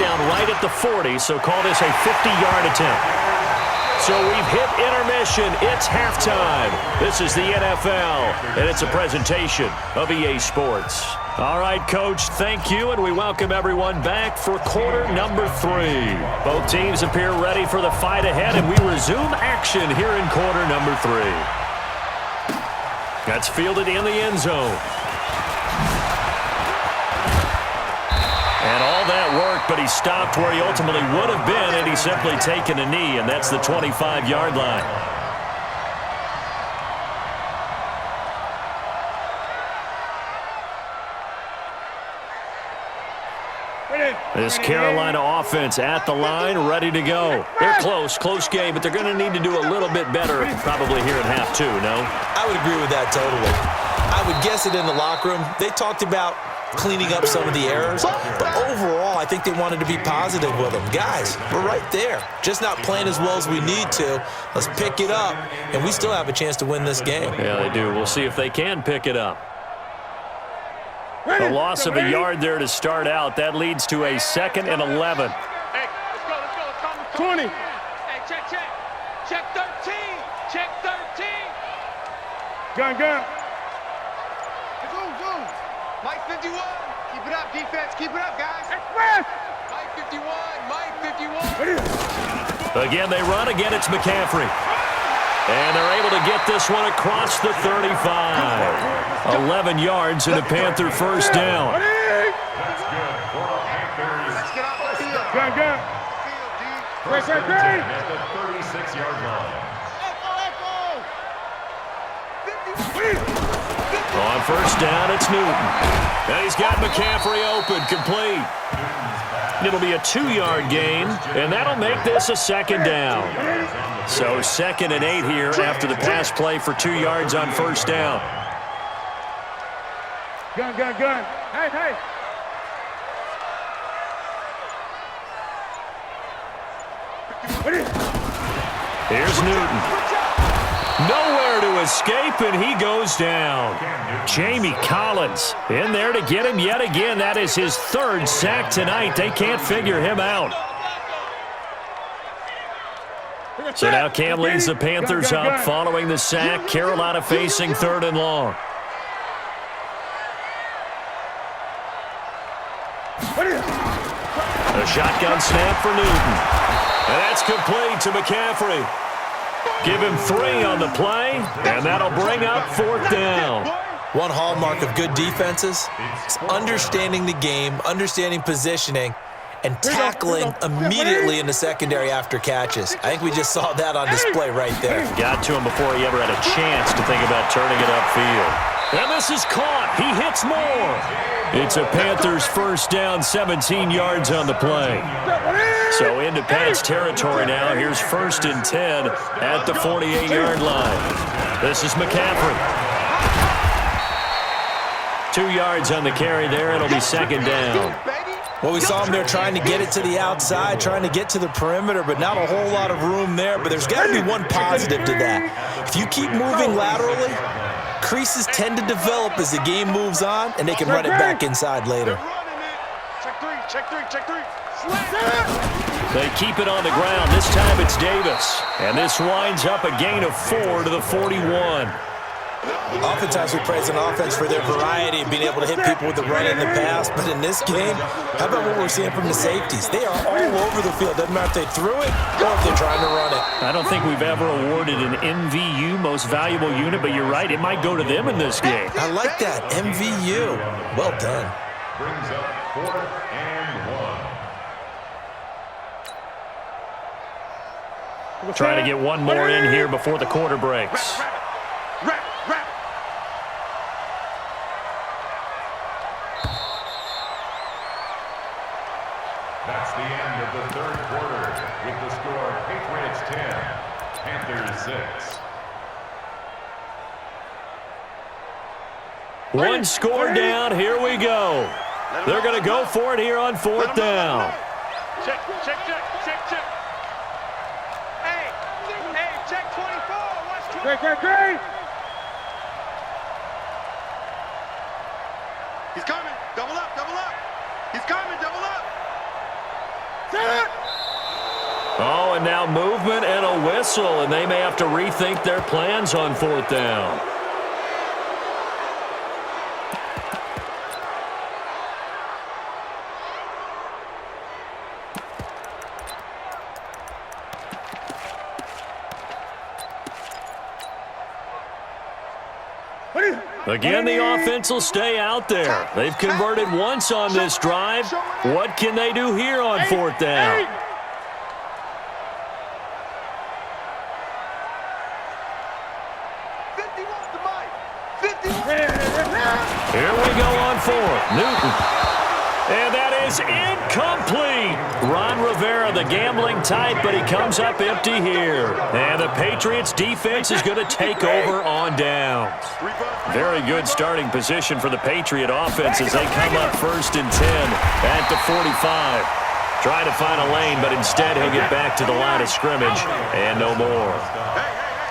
down right at the 40, so call this a 50-yard attempt. So we've hit intermission. It's halftime. This is the NFL, and it's a presentation of EA Sports. All right, Coach, thank you, and we welcome everyone back for quarter number 3. Both teams appear ready for the fight ahead, and we resume action here in quarter number 3. That's fielded in the end zone. And all that work, but he stopped where he ultimately would have been, and he's simply taken a knee, and that's the 25-yard line. This Carolina offense at the line, ready to go. They're close game, but they're going to need to do a little bit better probably here in half 2, no? I would agree with that totally. I would guess it in the locker room. They talked about cleaning up some of the errors, but overall, I think they wanted to be positive with them. Guys, we're right there. Just not playing as well as we need to. Let's pick it up, and we still have a chance to win this game. Yeah, they do. We'll see if they can pick it up. The loss of a yard there to start out. That leads to a 2nd and 11. Hey, let's go. 20. Hey, check. Check 13. Check 13. Gun. Go. Mike 51. Keep it up, defense. Keep it up, guys. Express. Mike 51. Again, they run. Again, it's McCaffrey. And they're able to get this one across the 35. 11 yards and a Panther first down. Let's get off the field. Gun. Field, D. Great. At the 36-yard line. On first down, it's Newton. And he's got McCaffrey open, complete. It'll be a 2-yard gain, and that'll make this a 2nd down. So 2nd and 8 here after the pass play for 2 yards on first down. Gun. Hey. Here's Newton. Nowhere to escape, and he goes down. Jamie Collins in there to get him yet again. That is his 3rd sack tonight. They can't figure him out. So now Cam leads the Panthers up following the sack. Carolina facing 3rd and long. A shotgun snap for Newton. And that's complete to McCaffrey. Give him 3 on the play, and that'll bring up 4th down. One hallmark of good defenses is understanding the game, understanding positioning, and tackling immediately in the secondary after catches. I think we just saw that on display right there. Got to him before he ever had a chance to think about turning it upfield. And this is caught. He hits more. It's a Panthers first down, 17 yards on the play. So into Pats territory now. Here's 1st and 10 at the 48-yard line. This is McCaffrey. 2 yards on the carry there. It'll be 2nd down. Well, we saw him there trying to get it to the outside, trying to get to the perimeter, but not a whole lot of room there. But there's got to be one positive to that. If you keep moving laterally, creases tend to develop as the game moves on, and they can run it back inside later. Check three. They keep it on the ground. This time it's Davis. And this winds up a gain of 4 to the 41. Oftentimes we praise an offense for their variety of being able to hit people with the run and the pass, but in this game, how about what we're seeing from the safeties? They are all over the field. Doesn't matter if they threw it or if they're trying to run it. I don't think we've ever awarded an MVU, most valuable unit, but you're right, it might go to them in this game. I like that, MVU. Well done. Brings up 4th and 1. Trying to get one more in here before the quarter breaks. Rap. That's the end of the 3rd quarter with the score Patriots 10, Panthers 6. One score down. Here we go. They're going to go for it here on 4th down. Check. Hey, check 24. Watch 24. Great. He's coming. Double up. He's coming. Double up. Oh, and now movement and a whistle, and they may have to rethink their plans on 4th down. Again, the offense will stay out there. They've converted once on this drive. What can they do here on 4th down? Here we go on 4th. Newton. And that is incomplete. Ron Rivera, the gambling type, but he comes up empty here. And the Patriots defense is going to take over on downs. Very good starting position for the Patriot offense as they come up 1st and 10 at the 45. Trying to find a lane, but instead he'll get back to the line of scrimmage and no more.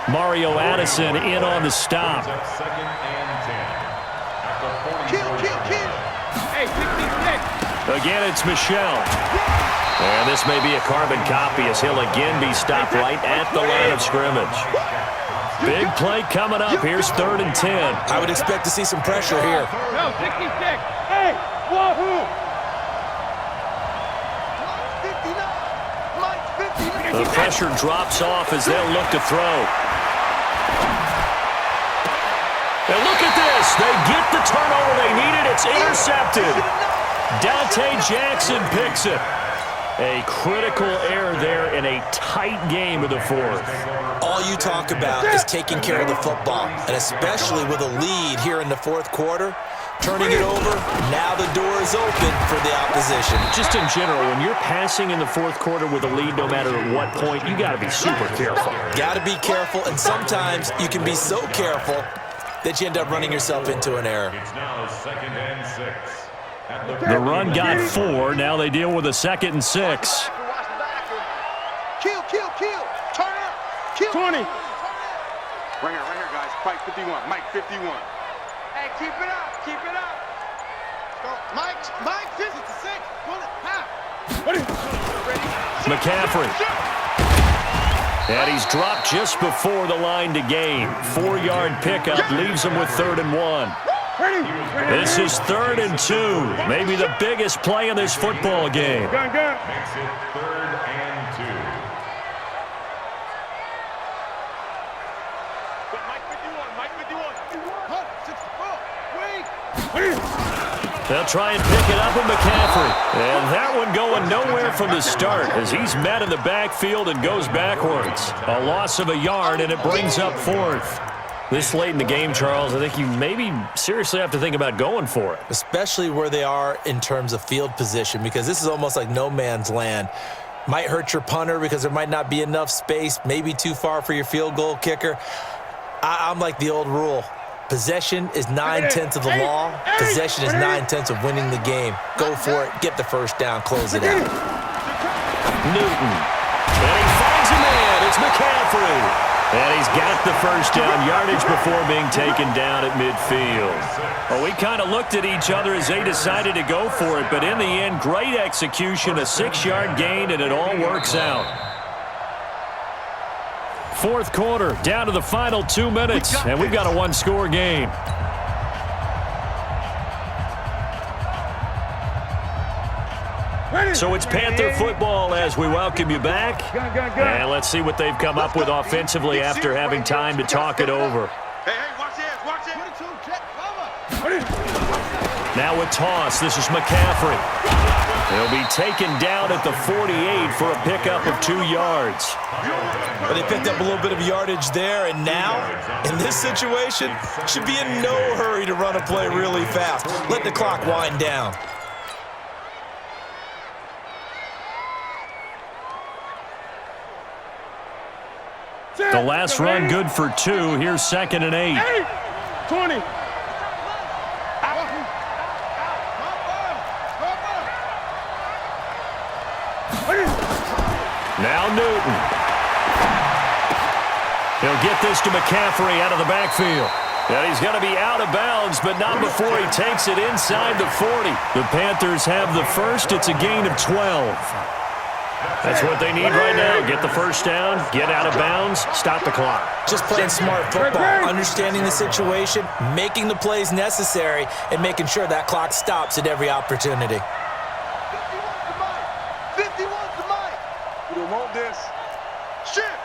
Mario Addison in on the stop. Again, it's Michelle. And this may be a carbon copy as he'll again be stopped right at the line of scrimmage. Big play coming up. Here's 3rd and 10. I would expect to see some pressure here. No, 66. Hey, wahoo! The pressure drops off as they'll look to throw. And look at this. They get the turnover they needed. It's intercepted. Dante Jackson picks it. A critical error there in a tight game of the 4th. All you talk about is taking care of the football, and especially with a lead here in the 4th quarter, turning it over, now the door is open for the opposition. Just in general, when you're passing in the 4th quarter with a lead, no matter at what point, you got to be super careful. Got to be careful, and sometimes you can be so careful that you end up running yourself into an error. It's now 2nd and 6. The run got 4. Now they deal with a 2nd and 6. Kill. Turn up. Kill. 20. Right here, guys. Mike 51. Mike 51. Hey, keep it up. Go. Mike 56. Pull it. Half. McCaffrey. And he's dropped just before the line to gain. 4-yard pickup leaves him with 3rd and 1. This is 3rd and 2. Maybe the biggest play in this football game. Gun. Makes it 3rd and 2. They'll try and pick it up with McCaffrey. And that one going nowhere from the start as he's met in the backfield and goes backwards. A loss of a yard, and it brings up 4th. This late in the game, Charles, I think you maybe seriously have to think about going for it. Especially where they are in terms of field position, because this is almost like no man's land. Might hurt your punter because there might not be enough space, maybe too far for your field goal kicker. I'm like the old rule. Possession is 9/10 of the law. Possession is 9/10 of winning the game. Go for it. Get the 1st down. Close it out. Newton. And he finds a man. It's McCaffrey. And he's got the 1st down yardage before being taken down at midfield. Well, we kind of looked at each other as they decided to go for it, but in the end, great execution, a 6-yard gain, and it all works out. 4th quarter, down to the final 2 minutes, and we've got a 1-score game. So it's Panther football as we welcome you back. And let's see what they've come up with offensively after having time to talk it over. Hey, watch it. 22, check, cover. Now with toss, this is McCaffrey. He'll be taken down at the 48 for a pickup of 2 yards. But they picked up a little bit of yardage there, and now, in this situation, should be in no hurry to run a play really fast. Let the clock wind down. The last run good for 2. Here's 2nd and 8. 20. Now Newton. He'll get this to McCaffrey out of the backfield. And he's going to be out of bounds, but not before he takes it inside the 40. The Panthers have the 1st. It's a gain of 12. That's what they need right now. Get the first down, get out of bounds, stop the clock. Just playing smart football, understanding the situation, making the plays necessary, and making sure that clock stops at every opportunity. 51 to Mike. We don't want this. Shift.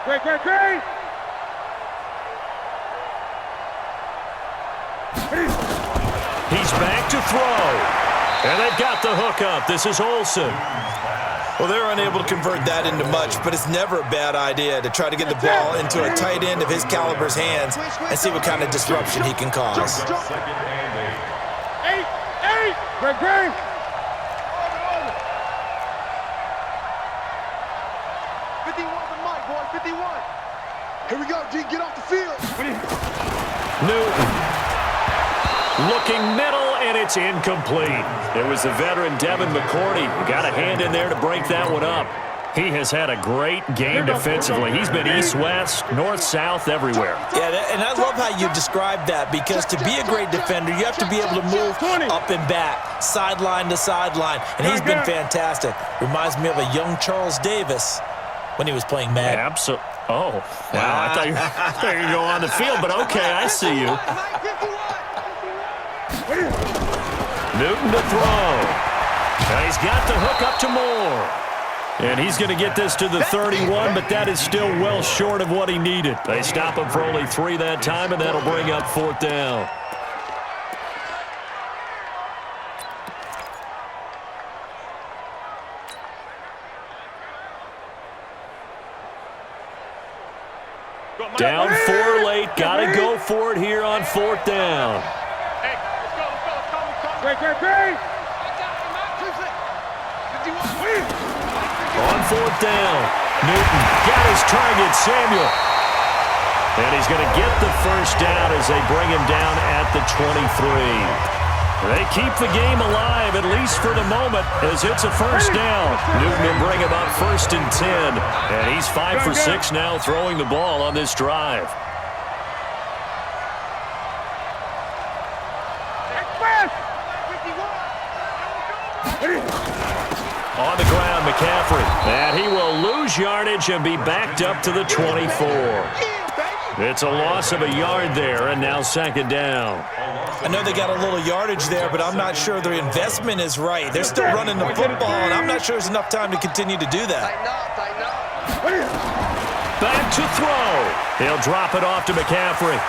Great. He's back to throw. And they've got the hook up. This is Olsen. Well, they're unable to convert that into much, but it's never a bad idea to try to get the ball into a tight end of his caliber's hands and see what kind of disruption he can cause. Second and 8. Great. 51 to Mike, boy. 51. Here we go, G. Get off the field. Newton. Looking middle, and it's incomplete. It was the veteran Devin McCourty who got a hand in there to break that one up. He has had a great game defensively. He's been east-west, north-south, everywhere. Yeah, and I love how you described that, because to be a great defender, you have to be able to move up and back, sideline to sideline, and he's been fantastic. Reminds me of a young Charles Davis when he was playing Madden. Absolutely. Oh, wow. I thought you were going to go on the field, but okay, I see you. Newton to throw. Now he's got the hook up to Moore. And he's going to get this to the 31, but that is still well short of what he needed. They stop him for only 3 that time, and that'll bring up 4th down. Down 4 late. Got to go for it here on 4th down. Great. On 4th down, Newton got his target, Samuel. And he's going to get the first down as they bring him down at the 23. They keep the game alive, at least for the moment, as it's a first down. Newton will bring him up 1st and 10. And he's 5 for 6 now throwing the ball on this drive. On the ground, McCaffrey. And he will lose yardage and be backed up to the 24. It's a loss of a yard there, and now 2nd down. I know they got a little yardage there, but I'm not sure their investment is right. They're still running the football, and I'm not sure there's enough time to continue to do that. Back to throw. He'll drop it off to McCaffrey.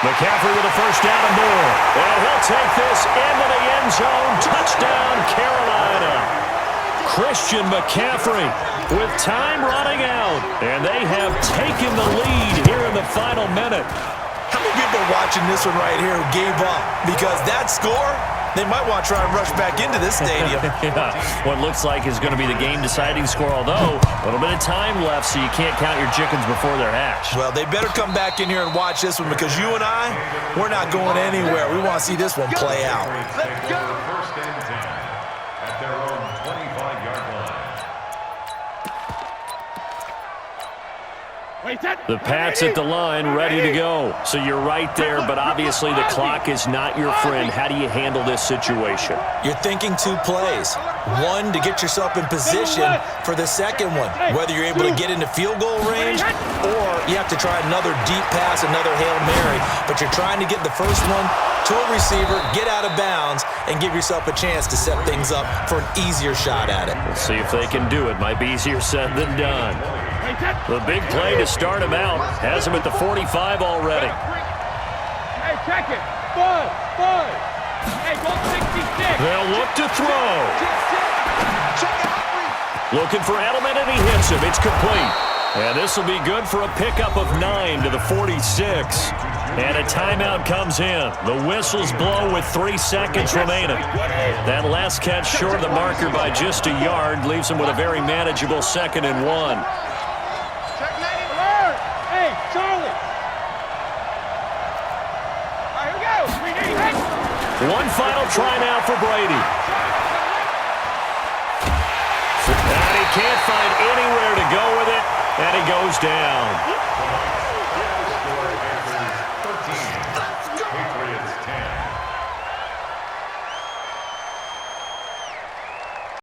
McCaffrey with a first down and more. And he'll take this into the end zone. Touchdown, Carolina. Christian McCaffrey with time running out. And they have taken the lead here in the final minute. How many people are watching this one right here who gave up? Because that score, they might want to try and rush back into this stadium. Yeah, what looks like is going to be the game-deciding score, although a little bit of time left, so you can't count your chickens before they're hatched. Well, they better come back in here and watch this one, because you and I, we're not going anywhere. We want to see this one play out. Let's go. 1st and 10 at their own 25-yard line. The Pats at the line, ready to go. So you're right there, but obviously the clock is not your friend. How do you handle this situation? You're thinking 2 plays. One, to get yourself in position for the second one, whether you're able to get into field goal range or you have to try another deep pass, another Hail Mary, but you're trying to get the first one to a receiver, get out of bounds, and give yourself a chance to set things up for an easier shot at it. We'll see if they can do it. Might be easier said than done. The big play to start him out has him at the 45 already. Hey, check it. Bud. Hey, go 66. They'll look to throw. Looking for Edelman, and he hits him. It's complete. And this will be good for a pickup of 9 to the 46. And a timeout comes in. The whistles blow with 3 seconds remaining. That last catch short of the marker by just a yard leaves him with a very manageable 2nd and 1. Hey, Charlie. All right, here we go. One final try now for Brady. And he can't find anywhere to go with it, and he goes down.